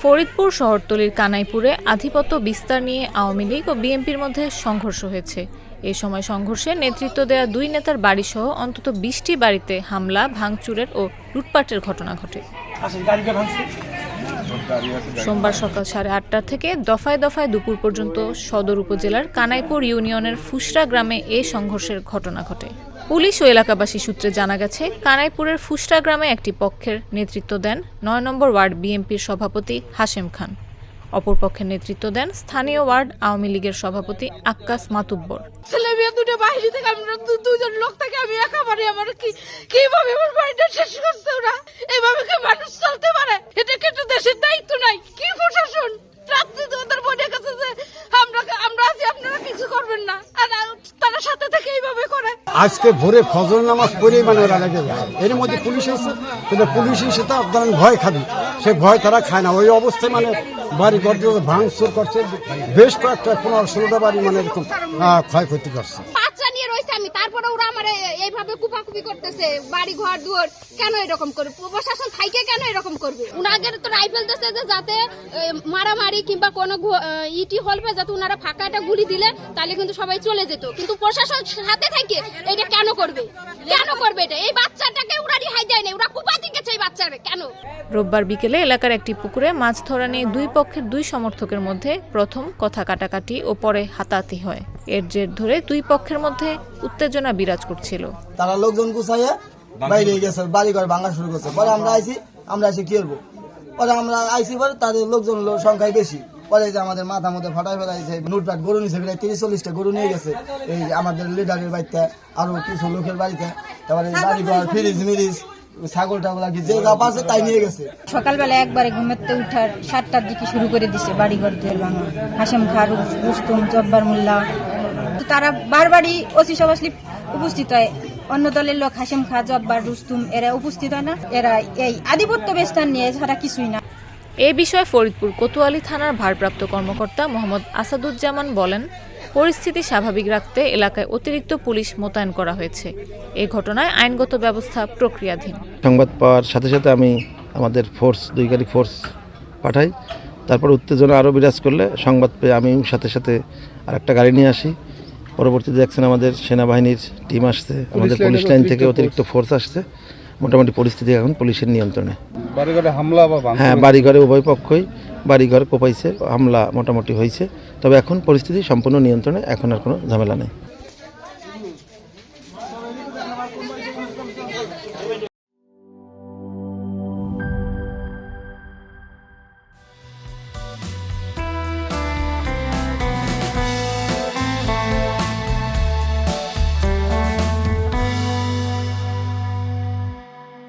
ফরিদপুর শহরতলির কানাইপুরে আধিপত্য বিস্তার নিয়ে আওয়ামী লীগ ও বিএনপির মধ্যে সংঘর্ষ হয়েছে। এ সময় সংঘর্ষে নেতৃত্ব দেয়া দুই নেতার বাড়িসহ অন্তত ২০টি বাড়িতে হামলা, ভাঙচুরের ও লুটপাটের ঘটনা ঘটে। সোমবার সকাল 8:30 থেকে দফায় দফায় দুপুর পর্যন্ত সদর উপজেলার কানাইপুর ইউনিয়নের ফুসরা গ্রামে এ সংঘর্ষের ঘটনা ঘটে। পুলিশ ও এলাকাবাসী সূত্রে জানা গেছে, কানাইপুরের ফুসরা গ্রামে একটি পক্ষের নেতৃত্ব দেন ৯ নম্বর ওয়ার্ড বিএনপির সভাপতি হাশেম খান। অপর পক্ষের নেতৃত্ব দেন স্থানীয় ওয়ার্ড আওয়ামী লীগের সভাপতি আক্কাস মাতুব্বর। ছেলে মেয়ে দুটো বাইরে থেকে আমরা দুজন লোক থেকে আমি একেবারে আমার কিভাবে আমার বাড়িটা শেষ করছে ওরা। এইভাবে কি মানুষ চলতে পারে? এটা কি একটা দেশের দায়িত্ব নাই? কি প্রশাসন রাত্রি ওদের বলে গেছে যে আমরা আছি, আপনারা কিছু করবেন না, আর তারা সাথে থেকে এইভাবে করে। আজকে ভোরে ফজর নামাজ পড়েই মানে ওরা লেগে গেছে। এর মধ্যে পুলিশ এসে, কিন্তু পুলিশ এসে তো আপনার ভয় খাবে, সে ভয় তারা খায় না। ওই অবস্থায় মানে বাড়ি ঘর ভাঙচুর করছে, বেশ কয়েকটা 15-16টা বাড়ি মানে এরকম ক্ষয়ক্ষতি করছে। আমি তারপরে ওরা আমার এইভাবে কুপাকুপি করতেছে, বাড়ি ঘর দুয়ার কেন এরকম করবে? প্রশাসন থাইকে কেন এরকম করবে? উনাদের তো রাইফেল দিচ্ছে যে যাতে মারামারি কিংবা কোনো ইটি হলবে, যাতে উনারা ফাঁকা একটা গুলি দিলে তাহলে কিন্তু সবাই চলে যেত। কিন্তু প্রশাসন সাথে থাকে এটা কেন করবে? কেন করবে এটা? এই বাচ্চাটাকে ওরা রিহাই দেয় না, ওরা কুপাতি গেছে এই বাচ্চাকে কেন? রোববার বিকেলে এলাকার একটি পুকুরে মাছ ধরা নিয়ে দুই পক্ষের দুই সমর্থকের মধ্যে প্রথম কথা কাটাকাটি ও পরে হাতাহাতি হয়। এর জের ধরে দুই পক্ষের মধ্যে উত্তেজনা বিরাজ করছিল। তারা লোকজন গুছাইয়া বাইরে গেছে, বাড়ি ঘর ভাঙা শুরু করছে। পরে আমরা এসে কি করবো? পরে আমরা আইসি, পরে তাদের লোকজন সংখ্যায় বেশি। পরে যে আমাদের মাথা মধ্যে ফাটাই ফেলাইছে, লুটপাট গরু নিছে, প্রায় 30-40টা গরু নিয়ে গেছে এই আমাদের লিডারের বাড়িতে, আরো কিছু লোকের বাড়িতে। তারপরে বাড়ি ঘর, ফ্রিজ মিরিজ, ছাগল টাগল কি যে যা পারছে তাই নিয়ে গেছে। সকালবেলা একবারে ঘুমেতে উঠার 7টার দিকে শুরু করে দিছে বাড়ি ঘর দিয়ে ভাঙা। হাশেম খান, রুস্তম, জব্বার মোল্লা, তারা বারবারই ওসি সভা স্লিপ উপস্থিত হয়। অন্য দলের লোক হাশেম খা, জব্বার, রুস্তুম এরা উপস্থিত হয় না। এরা এই আধিপত্য বিস্তার নিয়ে ছাড়া কিছুই না। এ বিষয়ে ফরিদপুর কোতোয়ালি থানার ভারপ্রাপ্ত কর্মকর্তা মোহাম্মদ আসাদুজ্জামান বলেন, পরিস্থিতি স্বাভাবিক রাখতে এলাকায় অতিরিক্ত পুলিশ মোতায়েন করা হয়েছে। এই ঘটনায় আইনগত ব্যবস্থা প্রক্রিয়াধীন। সংবাদ পাওয়ার সাথে সাথে আমি আমাদের দুই গাড়ি ফোর্স পাঠাই। তারপর উত্তেজনা আরও বিরাজ করলে সংবাদ পেয়ে আমি সাথে সাথে আরেকটা গাড়ি নিয়ে আসি। পরবর্তীতে দেখছেন আমাদের সেনাবাহিনীর টিম আসছে, আমাদের পুলিশ লাইন থেকে অতিরিক্ত ফোর্স আসছে। মোটামুটি পরিস্থিতি এখন পুলিশের নিয়ন্ত্রণে। বাড়িঘরে হামলা বা হ্যাঁ, বাড়িঘরে উভয় পক্ষই বাড়িঘর কোপাইছে, হামলা মোটামুটি হয়েছে। তবে এখন পরিস্থিতি সম্পূর্ণ নিয়ন্ত্রণে, এখন আর কোনো ঝামেলা নেই।